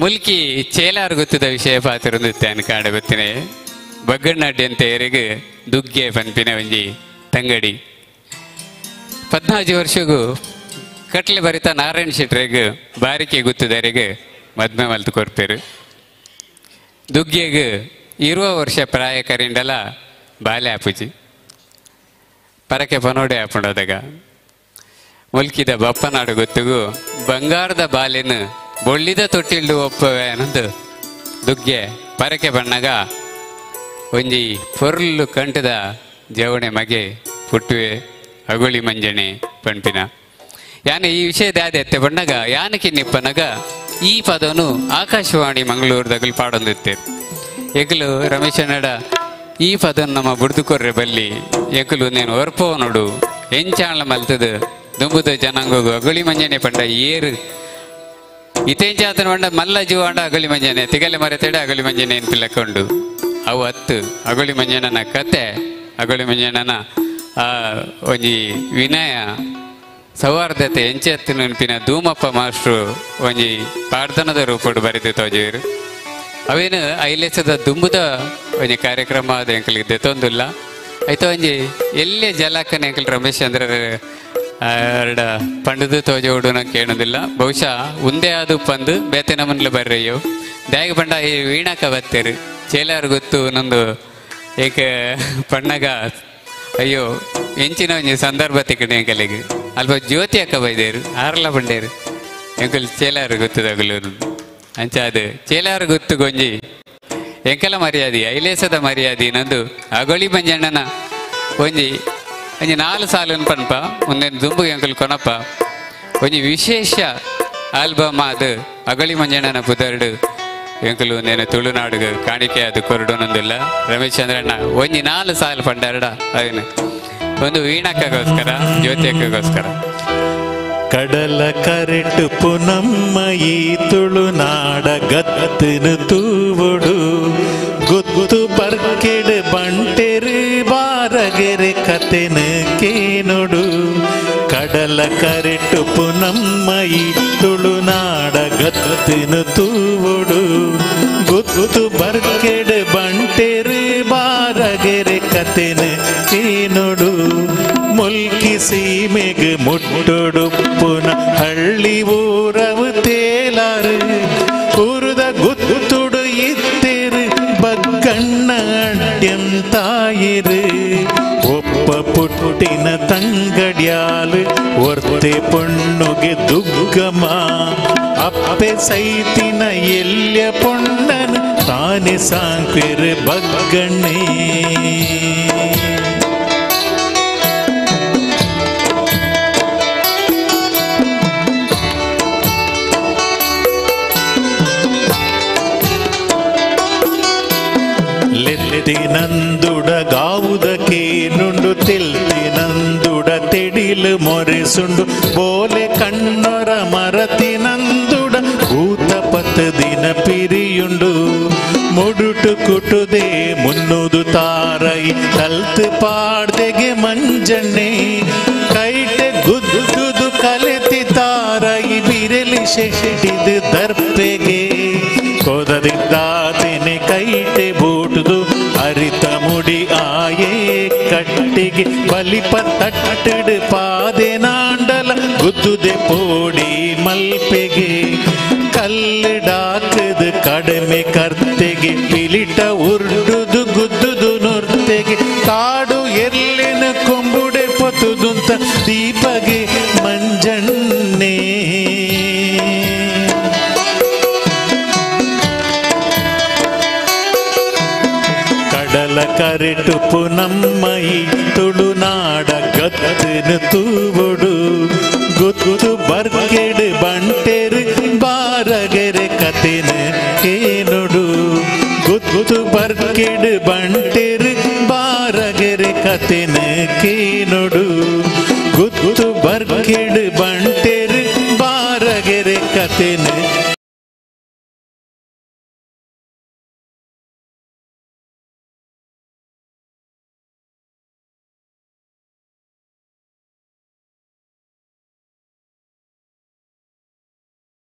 ಮುಲ್ಕಿ ಚೇಲಾರು ಗೊತ್ತದ ವಿಷಯ ಪಾತಿರುಂದಿತ್ತೆ ಅನ್ಕಾಂಡ ಗೊತ್ತಿನ ಬಗ್ಗಣ್ಣಡ್ಡಿ ಅಂತ ಏರಿಗೆ ದುಗ್ಗೆ ಪನ್ಪಿನ ಒಂಜಿ ತಂಗಡಿ 14 ವರ್ಷಗೂ ಕಟ್ಲೆ ಬರಿತ ನಾರಾಯಣ ಶೆಟ್ರಿಗೆ ಬಾರಿಕೆ ಗೊತ್ತದರಿಗೆ ಮದ್ಮೆ ಮಲ್ತು ಕೊಡ್ತೇರು. ದುಗ್ಗೆಗೆ 20 ವರ್ಷ ಪ್ರಾಯ ಕರಿಂಡಲ ಬಾಲೆ ಆಪುಜಿ ಪರಕೆ ಪನೋಡೆ ಹಾಕೊಂಡೋದಾಗ ಮುಲ್ಕಿದ ಬಪ್ಪನಾಡು ಗೊತ್ತಿಗೂ ಬಂಗಾರದ ಬಾಲಿನ ಬೊಳ್ಳಿದ ತೊಟ್ಟಿಲ್ಡು ಒಪ್ಪವೆ ಅನ್ನೋದು ದುಗ್ಗೆ ಪರಕೆ ಬಣ್ಣಗ ಒಂಜಿ ಪೊರ್ಲು ಕಂಟದ ಜವಣೆ ಮಗೆ ಪುಟ್ಟುವೆ ಅಗುಳಿ ಮಂಜಣೆ ಪಂಪಿನ ಯಾನ ಈ ವಿಷಯದ ಯಾದೆ ಎತ್ತೆ ಬಣ್ಣಗ ಯಾನಕ್ಕೆ ನಿಪ್ಪನಗ ಈ ಪದವನ್ನು ಆಕಾಶವಾಣಿ ಮಂಗಳೂರದಾಗಲು ಪಾಡೊಂದಿರ್ತೇವೆ. ಎಗ್ಲು ರಮೇಶನಡ ಈ ಪದವನ್ನು ನಮ್ಮ ಬುಡ್ದುಕೊರ್ರೆ ಬಲ್ಲಿ ಎಗ್ಲು ನೇನು ಹೊರ್ಪೋ ನೋಡು ಎಂಚಾಳ ಮಲ್ತದ ದುಂಬುದ ಜನಾಂಗೋಗು ಅಗುಳಿ ಮಂಜನೆ ಪಂಡ ಏರು ಇತೇಂಚಾತನ ಪಂಡ ಮಲ್ಲ ಜೀವಾಂಡ ಅಗುಳಿ ಮಂಜನೆ ತಿಗಲೆ ಮರೆತಡೆ ಅಗುಳಿ ಮಂಜನೆ ನೆನಪಿಲ್ಲಕೊಂಡು ಅವು ಹತ್ತು ಅಗುಳಿ ಮಂಜನನ ಕತೆ ಅಗುಳಿ ಮಂಜನನ ಆ ಒಂಜಿ ವಿನಯ ಸೌಹಾರ್ದತೆ ಎಂಚೆತ್ತು ನೆನಪಿನ ಧೂಮಪ್ಪ ಮಾಸ್ಟ್ರು ಒಂಜಿ ಪ್ರಾರ್ಥನದ ರೂಪಡು ಬರೆದು ತೋಜೇರು. ಅವೇನು ಐಲೆಸದ ದುಂಬುದ ಒಂಜಿ ಕಾರ್ಯಕ್ರಮ ಅದು ಎಂಕಲಿಗೆ ದೆತ್ತೊಂದಿಲ್ಲ ಆಯ್ತು ಒಂಜಿ ಎಲ್ಲೇ ಜಲಕ್ಕನ ಎಂಕಲ್ ರಮೇಶ್ ಚಂದ್ರ ಎರಡ ಪಂಡದು ತೋಜೋಡು ನಂಗೆ ಕೇಳೋದಿಲ್ಲ. ಬಹುಶಃ ಒಂದೇ ಅದು ಪಂದು ಬೇತೆ ನಮ್ಮನ್ಲು ಬರ್ರಯ್ಯೋ ದ್ಯಾಗ ಪಂಡ ಈ ವೀಣಾಕ ಬತ್ತೇರು ಚೇಲಾರು ಗೊತ್ತು ನಂದು ಏಕ ಪಣ್ಣಗ ಅಯ್ಯೋ ಎಂಚಿನ ಒಂಜಿ ಸಂದರ್ಭ ತಿಕ್ಕಡೆ ಎಂಕಲಿಗೆ ಅಲ್ಪ ಜ್ಯೋತಿ ಅಕ್ಕ ಬೈದೇರು ಆರಲ್ಲ ಬಂಡೇರು ಎಂಕಲ್ ಚೇಲಾರು ಗೊತ್ತದಾಗಲು ಅಂಚ ಅದು ಚೇಲಾರು ಗೊತ್ತು ಗೊಂಜಿ ಎಂಕಲ ಮರ್ಯಾದೆ ಐಲೇಸದ ಮರ್ಯಾದೆ ನಂದು ಅಗೊಳಿ ಮಂಜಣ್ಣನ ಒಂಜಿ 4 ಸಾಲನ್ನು ಪನ್ಪ ಒಂದೇನು ದುಂಬು ಎಂಕಲ್ ಕೊನಪ್ಪ ಒಂಜಿ ವಿಶೇಷ ಆಲ್ಬಮ್ ಅದು ಅಗೊಳಿ ಮಂಜಣ್ಣನ ಪುದರ್ಡು ಎಂಕಲು ನೇನು ತುಳುನಾಡುಗೆ ಕಾಣಿಕೆ ಅದು ಕೊರಡೋನೊಂದಿಲ್ಲ. ರಮೇಶ್ ಚಂದ್ರಣ್ಣ ಒಂಜಿ 4 ಸಾಲು ಪಂಡರಡ ಅದೇನು ಒಂದು ವೀಣಕ್ಕಗೋಸ್ಕರ ಜ್ಯೋತಿ ಅಕ್ಕಗೋಸ್ಕರ ಕಡಲ ಕರೆಟು ಪುನಮ್ಮ ಈ ತುಳುನಾಡ ಗತ್ತನು ತೂವೊಡು ಗೊತ್ತು ಬರ್ಕೆಡು ಬಂಟೆರು ಬಾರಗೆರೆ ಕತೆನು ಕೇನೊಡು ಕಡಲ ಕರೆಟು ಪುನಮ್ಮ ಈ ತುಳುನಾಡ ಗತ್ತನು ತೂವೊಡು ಗೊತ್ತು ಬರ್ಕೆಡು ಬಂಟೆರು ಬಾರಗೆರೆ ಕತೆನು ಕೇನೊಡು ಮುಲ್ಕಿ ಸೀಮೆಗೆ ಮುಟ್ಟೊಡು ಪುನ ಹಳ್ಳಿ ಊರವು ತೇಲಾರು ಊರುದ ಗುತ್ತುಡು ಇತ್ತೇರು ಬಗ್ಗಣ್ಣ ಅಡ್ಯಂತಾಯಿರು ಒಪ್ಪ ಪುಟ್ಟಿನ ತಂಗಡ್ಯಾಲು ಒರ್ತೆ ಪೊಣ್ಣುಗೆ ದುಗ್ಗಮ ಅಪ್ಪೆ ಸೈತಿನ ಎಲ್ಯ ಪೊಣ್ಣನು ತಾನೆ ಸಾಂಕ್ವಿರು ಬಗ್ಗಣ್ಣೇ ನಂದುಡ ಗಾವುದಕ್ಕೆ ನುಂಡು ತೆಲ್ತಿ ನಂದುಡ ತೆಡಿಲು ಮೊರೆಸುಂಡು ಬೋಲೆ ಕಣ್ಣೊರ ಮರತಿ ನಂದುಡ ಭೂತ ಪತ್ತದಿನ ಪಿರಿಯುಂಡು ಮುಡುಟು ಕುಟುದೆ ಮುನ್ನುದು ತಾರೈ ಕಲ್ತು ಪಾಡ್ದೆಗೆ ಮಂಜಣ್ಣೆ ಕೈಟೆ ಗುದ್ದುದು ಕಲೆತಿ ತಾರೈ ಬಿರಲಿ ಶೆಟ್ಟಿದು ದರ್ಪೆಗೆ ಕೊದದಿದ್ದಾತೇನೆ ಕೈಟೆ ಬೂಟುದು ಅರಿತ ಮುಡಿ ಆಯೇ ಕಟ್ಟಿಗೆ ಬಲಿಪ ತಟ್ಟಡು ಪಾದೆ ನಾಂಡಲ ಗುದ್ದುದೆ ಪೋಡಿ ಮಲ್ಪೆಗೆ ಕಲ್ಲು ಡಾಕದು ಕಡಿಮೆ ಕರ್ತೆಗೆ ಪಿಲಿಟ ಉರ್ಡುದು ಗುದ್ದುದು ನುರ್ತೆಗೆ ಕಾಡು ಎರ್ಲಿನ ಕೊಂಬುಡೆ ಪೊತ್ತುದುಂತ ದೀಪಗೆ ಮಂಜಣ್ಣೆ ಕಡಲ ಕರೆಟು ಪುನಮ್ಮೈ ತುಳುನಾಡ ಗತ್ತನು ತೂವೊಡು ಗೊತ್ತು ಬರ್ಕೆಡು ಬಂಟೆರು ಬಾರಗೆರೆ ಕತೆನು ಕೇನೊಡು ಗೊತ್ತು ಬರ್ಕೆಡು ಬಂಟೆರು ಬಾರಗೆರೆ ಕತೆನು ಕೇನೊಡು ಗೊತ್ತು ಬರ್ಕೆಡು ಬಂಟೆರು ಬಾರಗೆರೆ ಕತೆನು